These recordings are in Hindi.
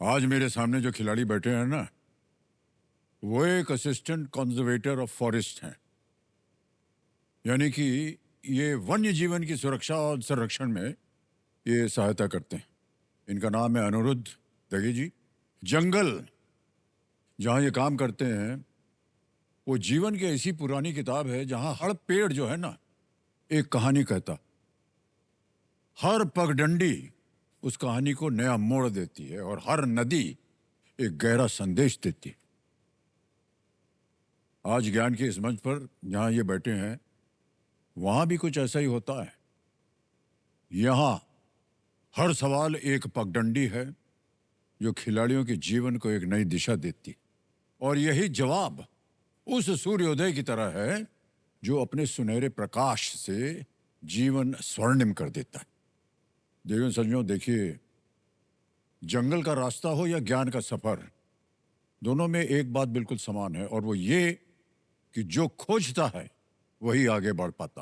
आज मेरे सामने जो खिलाड़ी बैठे हैं ना, वो एक असिस्टेंट कंजर्वेटर ऑफ फॉरेस्ट हैं। यानी कि ये वन्य जीवन की सुरक्षा और संरक्षण में ये सहायता करते हैं। इनका नाम है अनिरुद्ध दगे जी। जंगल जहाँ ये काम करते हैं वो जीवन की ऐसी पुरानी किताब है जहाँ हर पेड़ जो है ना एक कहानी कहता, हर पगडंडी उस कहानी को नया मोड़ देती है और हर नदी एक गहरा संदेश देती है। आज ज्ञान के इस मंच पर जहाँ ये बैठे हैं वहाँ भी कुछ ऐसा ही होता है। यहाँ हर सवाल एक पगडंडी है जो खिलाड़ियों के जीवन को एक नई दिशा देती, और यही जवाब उस सूर्योदय की तरह है जो अपने सुनहरे प्रकाश से जीवन स्वर्णिम कर देता है। देवियों सज्जनों, देखिए, जंगल का रास्ता हो या ज्ञान का सफर, दोनों में एक बात बिल्कुल समान है, और वो ये कि जो खोजता है वही आगे बढ़ पाता।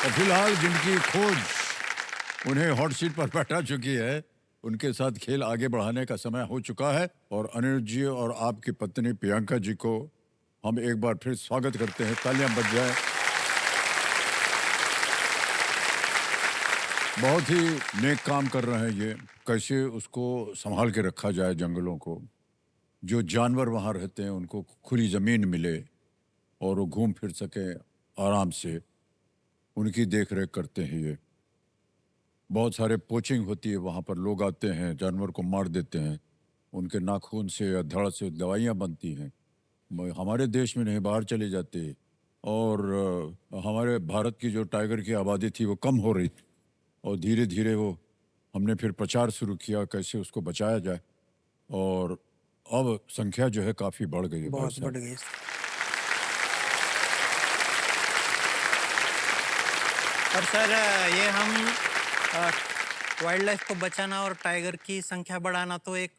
और फिलहाल जिनकी खोज उन्हें हॉट सीट पर बैठा चुकी है, उनके साथ खेल आगे बढ़ाने का समय हो चुका है। और अनिरुद्ध जी और आपकी पत्नी प्रियंका जी को हम एक बार फिर स्वागत करते हैं। तालियां बज जाए। बहुत ही नेक काम कर रहे हैं ये। कैसे उसको संभाल के रखा जाए, जंगलों को, जो जानवर वहाँ रहते हैं उनको खुली ज़मीन मिले और वो घूम फिर सके आराम से, उनकी देख रेख करते हैं ये। बहुत सारे पोचिंग होती है वहाँ पर, लोग आते हैं जानवर को मार देते हैं, उनके नाखून से या धड़ से दवाइयाँ बनती हैं। हमारे देश में नहीं, बाहर चले जाते। और हमारे भारत की जो टाइगर की आबादी थी वो कम हो रही थी, और धीरे धीरे वो हमने फिर प्रचार शुरू किया कैसे उसको बचाया जाए, और अब संख्या जो है काफ़ी बढ़ गई है। बहुत बढ़ गई। और सर, ये हम वाइल्ड लाइफ को बचाना और टाइगर की संख्या बढ़ाना तो एक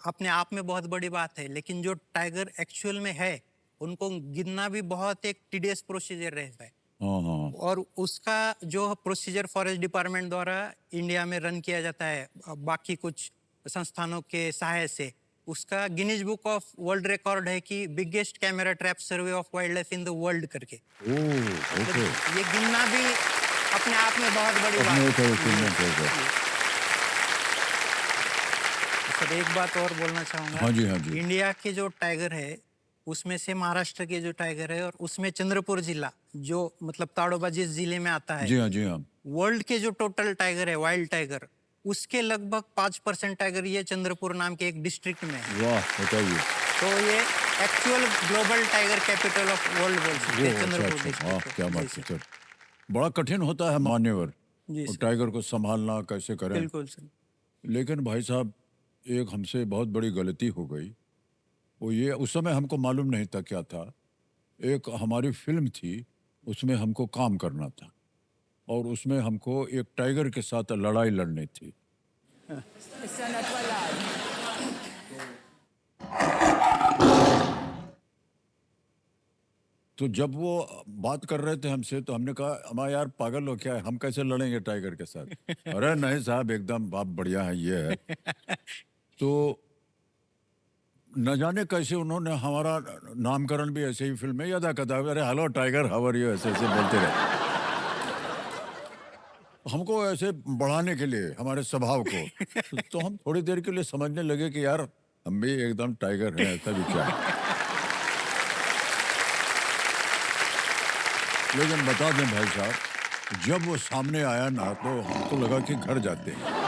अपने आप में बहुत बड़ी बात है, लेकिन जो टाइगर एक्चुअल में है उनको गिनना भी बहुत एक टीडियस प्रोसीजर रहता है। हाँ। और उसका जो प्रोसीजर फॉरेस्ट डिपार्टमेंट द्वारा इंडिया में रन किया जाता है बाकी कुछ संस्थानों के सहायता से, उसका Guinness book of world record है कि biggest camera trap survey of wild life in the world करके। ओके। ये गिनना भी अपने आप में बहुत बड़ी बात है। सर, एक बात और बोलना चाहूंगा। हाँ जी, हाँ जी। इंडिया के जो टाइगर है उसमें से महाराष्ट्र के जो टाइगर है, और उसमें चंद्रपुर जिला जो मतलब ताड़ोबा जिस जिले में आता है, जी हाँ, जी हाँ। वर्ल्ड के जो टोटल टाइगर है, वाइल्ड टाइगर, उसके लगभग 5% टाइगर ये चंद्रपुर नाम के एक डिस्ट्रिक्ट में है। वाह, बताइए। तो ये actual global tiger capital of world बोल सकते हैं चंद्रपुर डिस्ट्रिक्ट। क्या बात है सर। बड़ा कठिन होता है मान्यवर, और टाइगर को संभालना कैसे करें। बिल्कुल सर। लेकिन भाई साहब, एक हमसे बहुत बड़ी गलती हो गई। वो ये, उस समय हमको मालूम नहीं था क्या था। एक हमारी फिल्म थी, उसमें हमको काम करना था, और उसमें हमको एक टाइगर के साथ लड़ाई लड़नी थी। तो जब वो बात कर रहे थे हमसे, तो हमने कहा, हमारा यार पागल हो क्या है, हम कैसे लड़ेंगे टाइगर के साथ। अरे नहीं साहब, एकदम आप बढ़िया है, ये है। तो न जाने कैसे उन्होंने हमारा नामकरण भी ऐसे ही फिल्म में याद आता, अरे hello tiger, how are you, ऐसे ऐसे बोलते रहे हमको, ऐसे बढ़ाने के लिए हमारे स्वभाव को। तो हम थोड़ी देर के लिए समझने लगे कि यार हम भी एकदम टाइगर हैं, ऐसा भी क्या है। लेकिन बता दें भाई साहब, जब वो सामने आया ना, तो हमको लगा कि घर जाते हैं।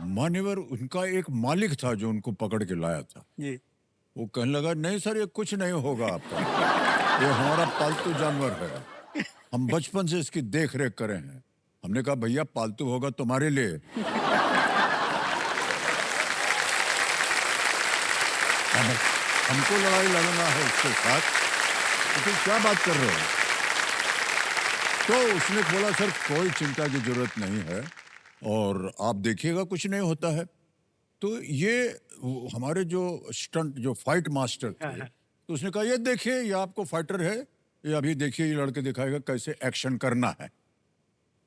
मान्यवर, उनका एक मालिक था जो उनको पकड़ के लाया था जी। वो कहने लगा, नहीं सर, ये कुछ नहीं होगा आपका, ये हमारा पालतू जानवर है, हम बचपन से इसकी देख रेख करे हैं। हमने कहा, भैया पालतू होगा तुम्हारे लिए। हमको लड़ाई लड़ना है उसके साथ, तो फिर क्या बात कर रहे हो। तो उसने बोला, सर कोई चिंता की जरूरत नहीं है, और आप देखिएगा कुछ नहीं होता है। तो ये हमारे जो स्टंट, जो फाइट मास्टर थे, तो उसने कहा, ये देखिए, ये आपको फाइटर है, ये अभी देखिए ये लड़के दिखाएगा कैसे एक्शन करना है।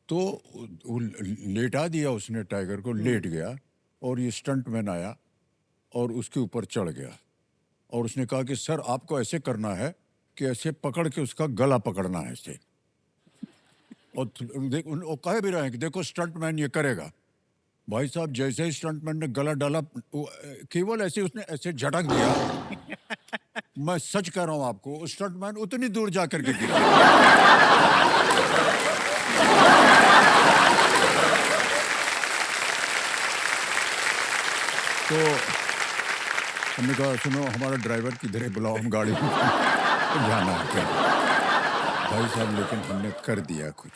तो वो लेटा दिया उसने टाइगर को, लेट गया और ये स्टंटमैन आया और उसके ऊपर चढ़ गया और उसने कहा कि सर आपको ऐसे करना है कि ऐसे पकड़ के उसका गला पकड़ना है ऐसे। और वो कह भी रहे हैं कि देखो स्टंटमैन ये करेगा। भाई साहब जैसे ही स्टंटमैन ने गला डाला, केवल ऐसे उसने ऐसे झटक दिया। मैं सच कह रहा हूं आपको, स्टंटमैन उतनी दूर जाकर के गिरा। तो हमने कहा सुनो हमारा ड्राइवर किधर है, बुलाओ हम गाड़ी में जाना है क्या। भाई साहब लेकिन हमने कर दिया कुछ।